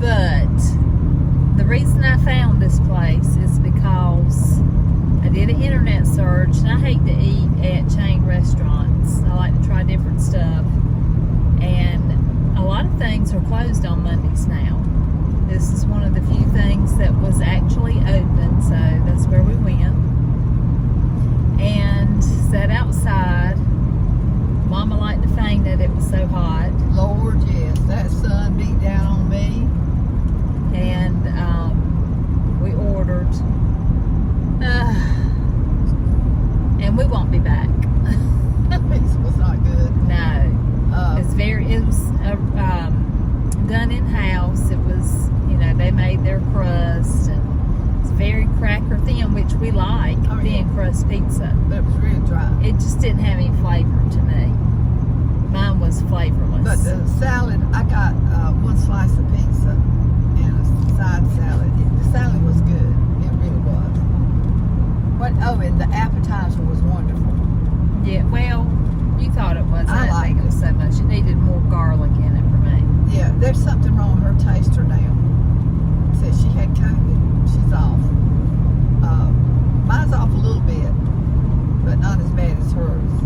But the reason I found this place is because I did an internet search, and I hate to eat at chain restaurants. I like to try different stuff. And a lot of things are closed on Mondays now. This is one of the few things that was actually open, so that's where we went. And sat outside. Mama liked to faint it was so hot. Lord, yes, that sun beat down on me. And we ordered. And we won't be back. The pizza was not good. No. It was done in-house. It was, they made their crust, and it's very cracker thin, which we like, thin crust pizza. But it was really dry. It just didn't have any flavor to me. Mine was flavorless. But the salad, I got one slice of pizza and a side salad. The salad was good. It really was. And the appetizer was wonderful. Yeah, well, you thought it was. I didn't think it was it. so much. It needed more garlic in it for me. Yeah, there's something wrong with her taster now. Says she had COVID. She's off. Mine's off a little bit, but not as bad as hers.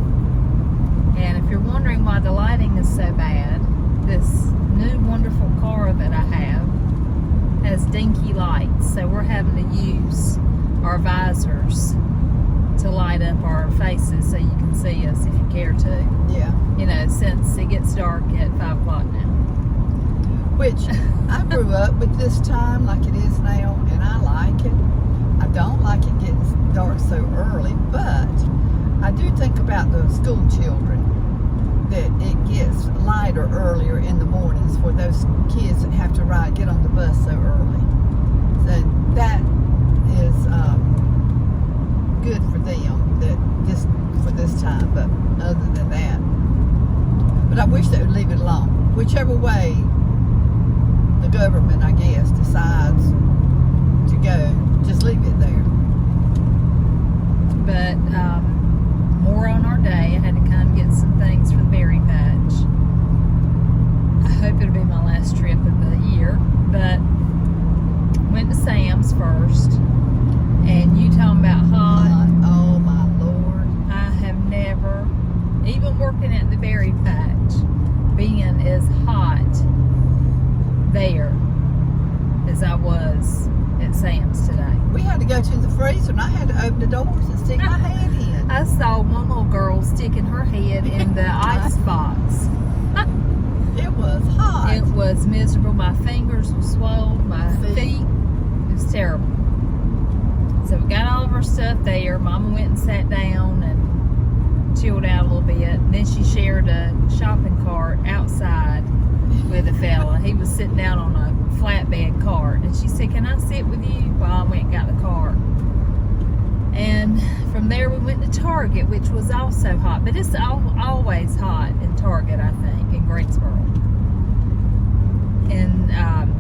And if you're wondering why the lighting is so bad, this new wonderful car that I have has dinky lights, so we're having to use our visors to light up our faces so you can see us if you care to. Yeah. Since it gets dark at 5 o'clock now. Which I grew up with this time like it is now, and I like it. I don't like it getting dark so early, but I do think about the school children, that it gets lighter earlier in the mornings for those kids that have to get on the bus so early. So that is good for them, that just for this time, but other than that. But I wish they would leave it alone. Whichever way the government, I guess, decides to go, just leave it there. But more on our day. I had to come get some things for the berry patch. I hope it'll be my last trip of the year. But went to Sam's first, and you talking about hot. Oh my Lord. I have never, even working at the berry patch, being as hot there as I was at Sam's today. We had to go to the freezer, and I had to open the doors and stick my head in. I saw one little girl sticking her head in the ice box. It was hot. It was miserable. My fingers were swollen. My feet. It was terrible. So we got all of our stuff there. Mama went and sat down and chilled out a little bit. And then she shared a shopping cart outside with a fella. He was sitting down on a flatbed cart. And she said, "Can I sit with you?" Well, I went and got the cart. And from there we went to Target, which was also hot. But it's always hot in Target, I think, in Greensboro. And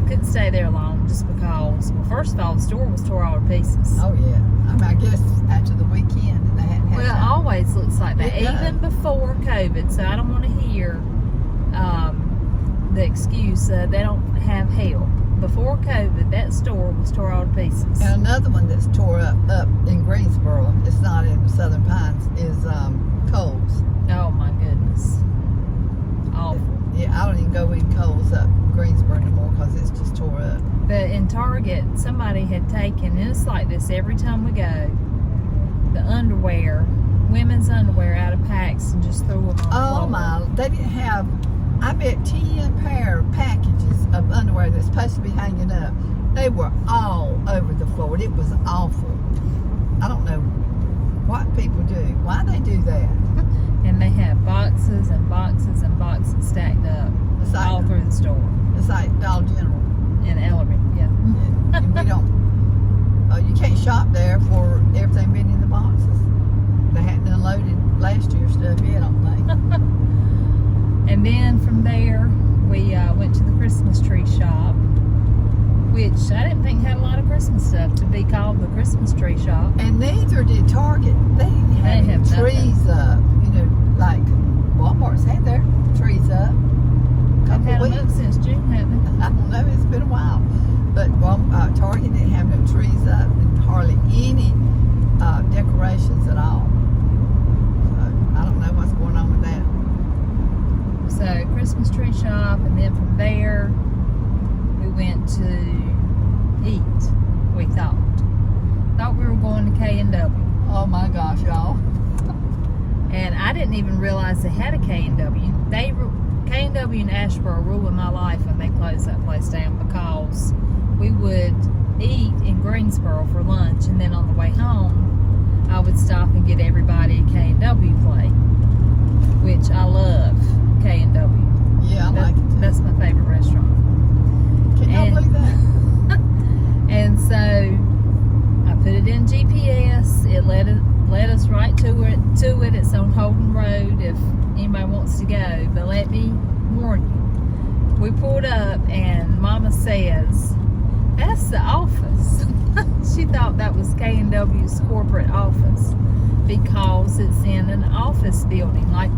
couldn't stay there long just because, well, first of all, the store was tore all to pieces. Oh, yeah. I guess after the weekend, and they hadn't had Well, it always looks like that, even before COVID. So I don't want to hear the excuse they don't have help. Before COVID, that store was tore all to pieces. And another one that's tore up in Greensboro, it's not in Southern Pines, is Kohl's. Oh, my goodness. Awful. Yeah, I don't even go in Kohl's up Greensboro anymore because it's just tore up. But in Target, somebody had taken, and it's like this every time we go, the underwear, women's underwear out of packs and just threw them on the floor. Oh my, they didn't have, I bet 10 pair of packages of underwear that's supposed to be hanging up. They were all over the floor. It was awful. I don't know what people do. Why they do that? And they have boxes and boxes and boxes stacked up all through the store. It's like Dollar General. In Ellery, yeah. And we don't, you can't shop there for everything being in the boxes. They hadn't unloaded last year's stuff yet, I don't think. And then from there, we went to the Christmas tree shop, which I didn't think had a lot of Christmas stuff to be called the Christmas tree shop. And neither did Target. They didn't have any trees up. You know, like Walmart's had their trees up. They've had them up since June, haven't they? I don't know. It's there. We went to eat, we thought. Thought we were going to K&W. Oh my gosh, y'all. And I didn't even realize they had a K&W. K&W in Asheboro ruined my life when they closed that place down, because we would eat in Greensboro for lunch, and then on the way home I would stop and get everybody a K&W plate, which I love. K&W. Yeah, I like it too. That's my favorite restaurant. Can y'all believe that? And so I put it in GPS. It led us right to it. It's on Holden Road if anybody wants to go. But let me warn you. We pulled up and Mama says, "That's the office." She thought that was K&W's corporate office, because it's in an office building, like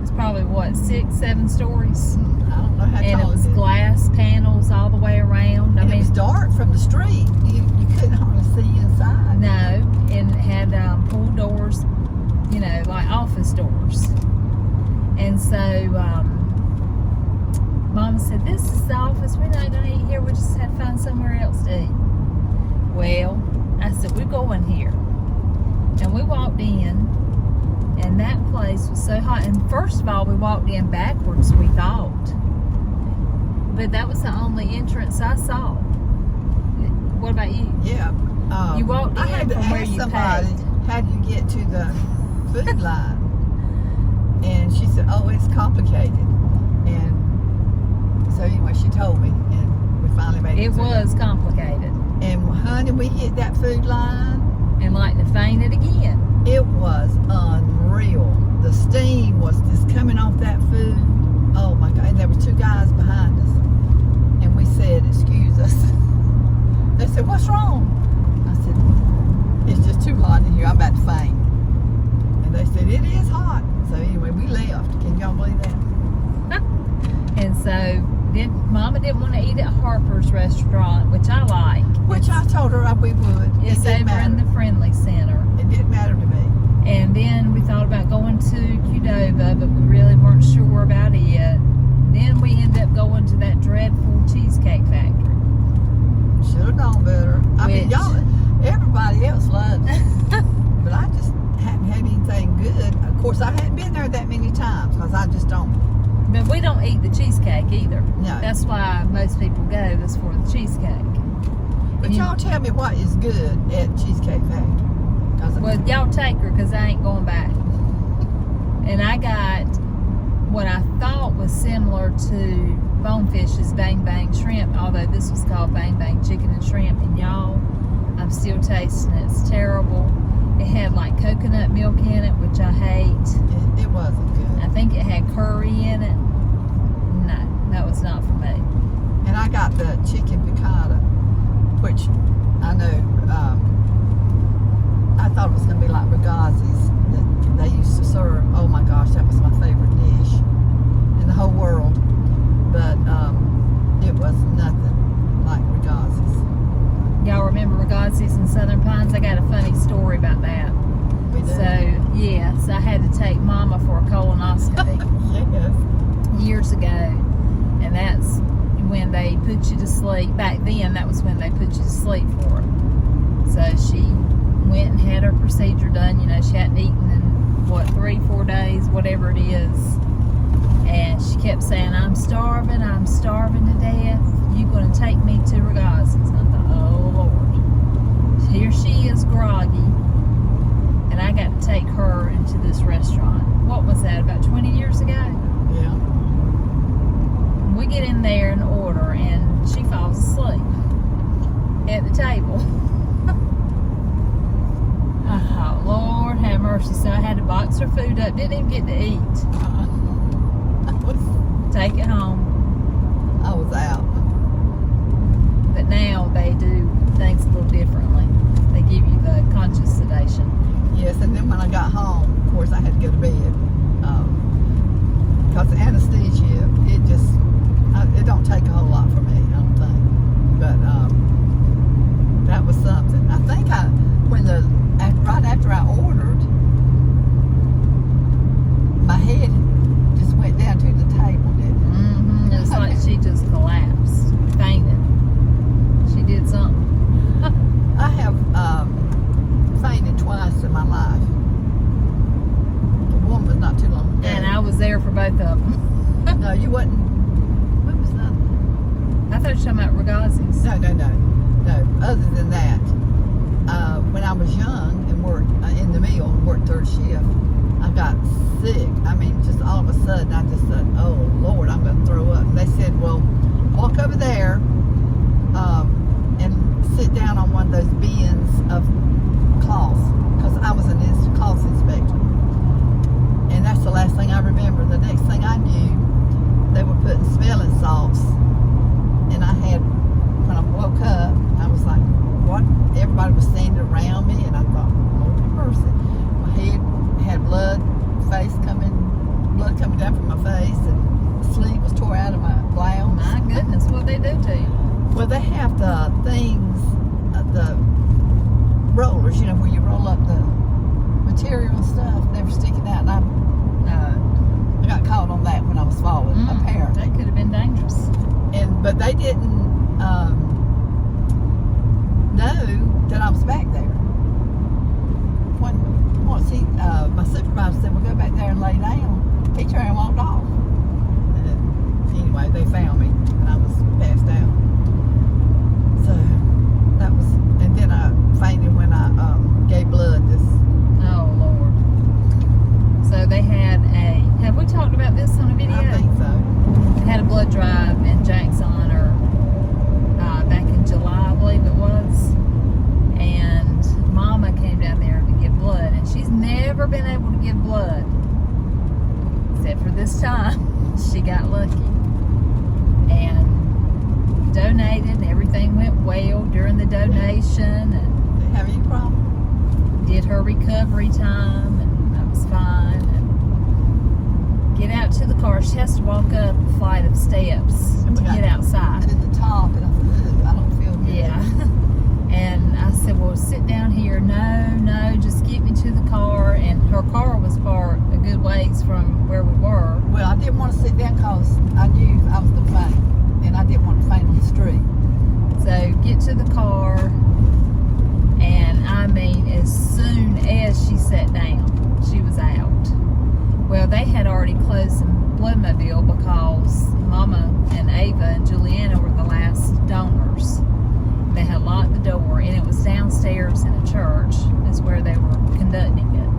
it's probably what, 6-7 stories. I don't know how tall And it was is. glass panels all the way around. And it was dark from the street. You couldn't hardly see inside. No, and it had pool doors, like office doors. And so Mama said, "This is the office. We're not going to eat here. We just have to find somewhere else to eat." Well, I said, "We're going here." And we walked in, and that place was so hot. And first of all, we walked in backwards, we thought. But that was the only entrance I saw. What about you? Yeah. You walked I in had to from where ask you somebody, paid. how do you get to the food line? And she said, "Oh, it's complicated." And so anyway, she told me, and we finally made it. It was complicated. And honey, we hit that food line. And like to faint it again. It was unreal. The steam was just coming off that food. Oh my God. And there were two guys behind us. And we said, "Excuse us." They said, "What's wrong?" I said, "It's just too hot in here. I'm about to faint." And they said, "It is hot." So anyway, we left. Can y'all believe that? And so Mama didn't want to eat at Harper's restaurant, which I like. Which I told her we would. It's It didn't over in matter. the Friendly Center. It didn't matter to me. And then we thought about going to Qdoba, but we really weren't sure about it. Then we ended up going to that dreadful Cheesecake Factory. Should have known better. I mean, Which- y'all, everybody else loves it. But I just hadn't had anything good. Of course, I hadn't been there that many times, because I just don't. But we don't eat the cheesecake either. No. That's why most people go, is for the cheesecake. But y'all tell me what is good at Cheesecake Factory. 'Cause Well, y'all take her, because I ain't going back. And I got what I thought was similar to Bonefish's Bang Bang Shrimp, although this was called Bang Bang Chicken and Shrimp. And y'all, I'm still tasting it. It's terrible. It had like coconut milk in it, which I hate. it wasn't I good. think it had curry in it. No, that was not for me. And I got the chicken piccata, which I know, I thought it was going to be like Ragazzi's that they used to serve. Oh my gosh, that was my favorite dish in the whole world. But it was nothing like Ragazzi's. Y'all remember Ragazzi's in Southern Pines? I got a funny story about that. We did. So, yes, I had to take Mama for a colonoscopy Yes. years ago. And that's when they put you to sleep. Back then, that was when they put you to sleep for it. So she went and had her procedure done. She hadn't eaten in, 3-4 days, whatever it is. And she kept saying, I'm starving to death. You going to take me to Ragazzi's? And I thought, oh, Lord. Here she is, groggy. And I got to take her into this restaurant. What was that, about 20 years ago? Yeah. We get in there and order, and she falls asleep at the table. I thought, Lord have mercy. So I had to box her food up. Didn't even get to eat. Take it home. I was out. But now they do things a little differently. They give you the conscious sedation. Yes, and then when I got home, of course, I had to go to bed. Because the anesthesia, it don't take a whole lot for me, I don't think. But that was something. I think right after I ordered, my head just went down to the table, didn't it? Mm-hmm. there for both of them. No, you wasn't. What was that? I thought you were talking about Ragazzi's. No. Other than that, when I was young and worked in the mill and worked third shift, I got sick. I mean, just all of a sudden, I just said, "Oh Lord, I'm going to throw up." And they said, "Well, walk over there and sit down on one of those bins of cloths," because I was an cloth inspector. And that's the last thing I remember. The next thing I knew, they were putting smelling salts. And I had, when I woke up, I was like, what? Everybody was standing around me, and I thought, Lord have mercy. My head had blood coming down from my face, and the sleeve was tore out of my blouse. My goodness, what they do to you? Well, they have the things, the rollers, you know, where you roll up the material and stuff, and they were sticking out, and I got caught on that when I was falling, apparently. That could have been dangerous. But they didn't know that I was back there. Once my supervisor said, "Well, go back there and lay down," he turned and walked off. And anyway, they found me, and I was passed out. So that was, and then I fainted when I gave blood. Oh Lord. So they had have we talked about this on a video? I think so. They had a blood drive in Jack's honor back in July, I believe it was. And Mama came down there to give blood, and she's never been able to give blood. Except for this time, she got lucky. And donated, and everything went well during the donation. And Did you have any problem? did her recovery time, and I was fine. And get out to the car. She has to walk up a flight of steps to get outside. To the top, and I said, "Ugh, I don't feel good." Yeah. And I said, "Well, sit down here." No, just get me to the car. And her car was parked a good ways from where we were. Well, I didn't want to sit down because I knew I was going to faint, and I didn't want to faint on the street. So get to the car, and I mean, as soon as she sat down, she was out. Well, they had already closed some Bloodmobile because Mama and Ava and Juliana were the last donors. They had locked the door, and it was downstairs in a church is where they were conducting it.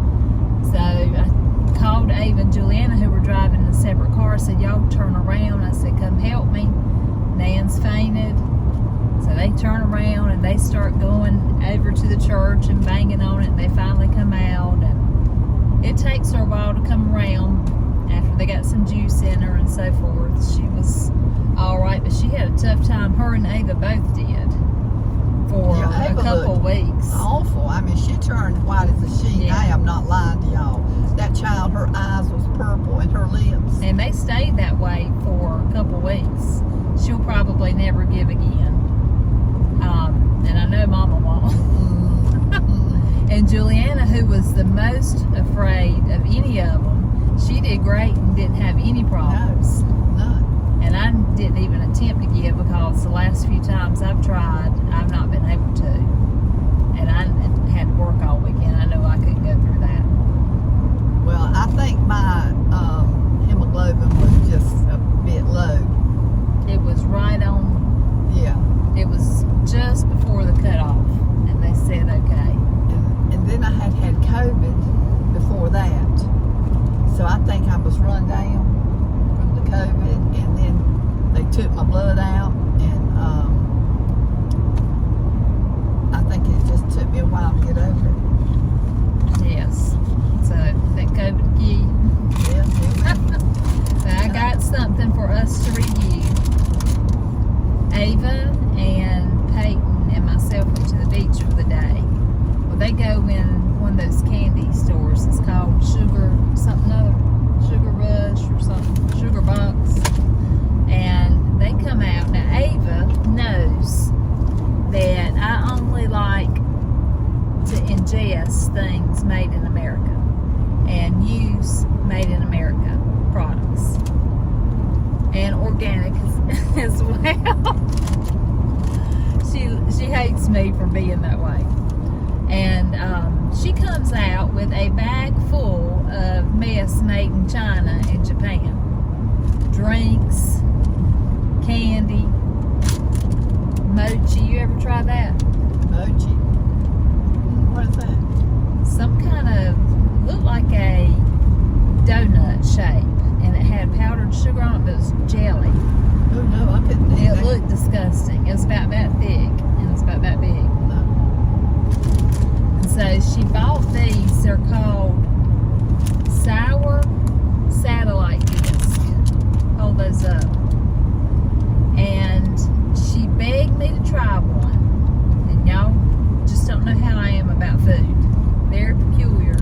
So I called Ava and Juliana, who were driving in a separate car, said, "Y'all turn around." I said, "Come help me. Nan's fainted." So they turn around and they start going over to the church and banging on it, and they finally come out. And it takes her a while to come around after they got some juice in her and so forth. She was all right, but she had a tough time. Her and Ava both did for Yeah, a couple weeks. Awful. I mean, she turned white as a sheet. Yeah. I am not lying to y'all. That child, her eyes was purple, and her lips. And they stayed that way for a couple weeks. She'll probably never give again. And I know Mama won't. And Juliana, who was the most afraid of any of them, she did great and didn't have any problems. None. And I didn't even attempt to give because the last few times I've tried, I've not been able to. And I had to work all weekend. I know I couldn't go through that. Well, I think my hemoglobin was just a bit low. It was right on. Yeah. It was just before the cutoff, and they said okay. And then I had COVID before that. So I think I was run down from the COVID, and then they took my blood out, and I think it just took me a while to get over it. Yes. So that COVID key. Yeah. So I got something for us to review. Ava and Peyton and myself went to the beach for the day. Well, they go in one of those candy stores. It's called Sugar Rush or something, Sugar Box. And they come out. Now, Ava knows that I only like to ingest things made in America and use made in America products. And organic as well. She hates me for being that way. And she comes out with a bag full of meds best made in China and Japan. Drinks, candy, mochi. You ever try that? Mochi. What is that? Some kind of, looked like a donut shape, and it had powdered sugar on it, but it was jelly. Oh no, I couldn't eat It that. looked disgusting. It was about that thick, and it's about that big. No. And so she bought these. They're called sour satellite disc. Hold those up. And she begged me to try one. And y'all just don't know how I am about food. Very peculiar.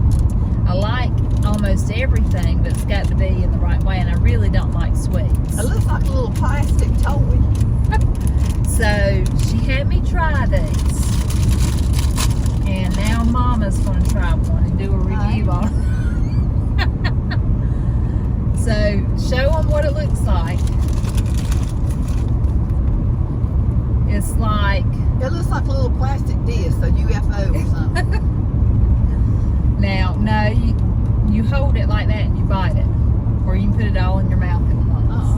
I like almost everything, but it's got to be in the right way, and I really don't like sweets. It looks like a little plastic toy. So she had me try these, and now Mama's going to try one and do a review on it. So show them what it looks like. It's like, It looks like a little plastic disc, a UFO or something. now, no, you hold it like that and you bite it, or you can put it all in your mouth at once.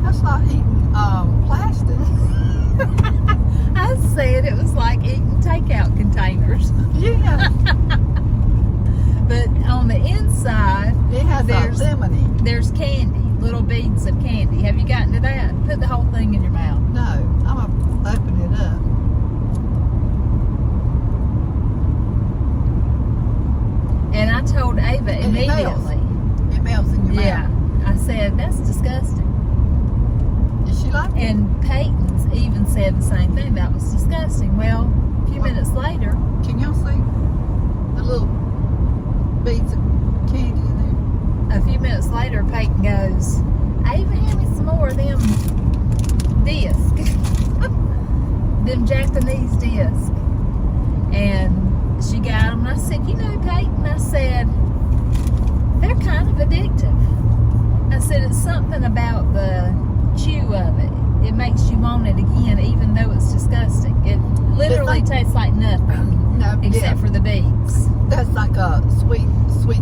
That's like eating plastic. I said it was like eating takeout containers. Yeah. But on the inside, It has There's- a lemony. there's candy, little beads of candy. Have you gotten to that? Put the whole thing in your mouth. No, I'm going to open it up. And I told Ava And it melts. immediately. It melts in your Yeah. mouth. I said, that's disgusting. Did she like it? And Peyton's even said the same thing. That was disgusting. Well, a few minutes later, Can y'all see the little beads of candy in Peyton goes, Ava, hand me some more of them discs. Them Japanese discs. And she got them. And I said, you know, Peyton, I said, they're kind of addictive. I said, it's something about the chew of it. It makes you want it again, even though it's disgusting. It literally It's like- tastes like nothing, No, except for the beads. that's like a sweet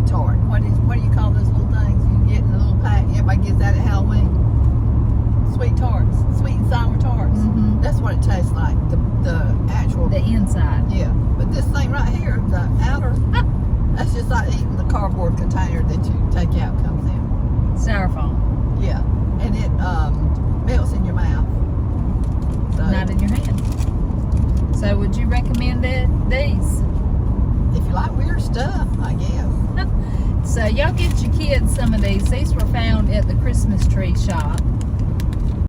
tart. What do you call those little things you get in a little pack? Everybody gets that at Halloween. Sweet tarts, sweet and sour tarts. Mhm. That's what it tastes like. The actual. The inside. Yeah, but this thing right here, the outer, that's just like eating the cardboard container that you take out comes in. Styrofoam. Yeah, and it melts in your mouth. So Not in your hand. So would you recommend these? if you like weird stuff, I guess. So y'all get your kids some of these. These were found at the Christmas tree shop.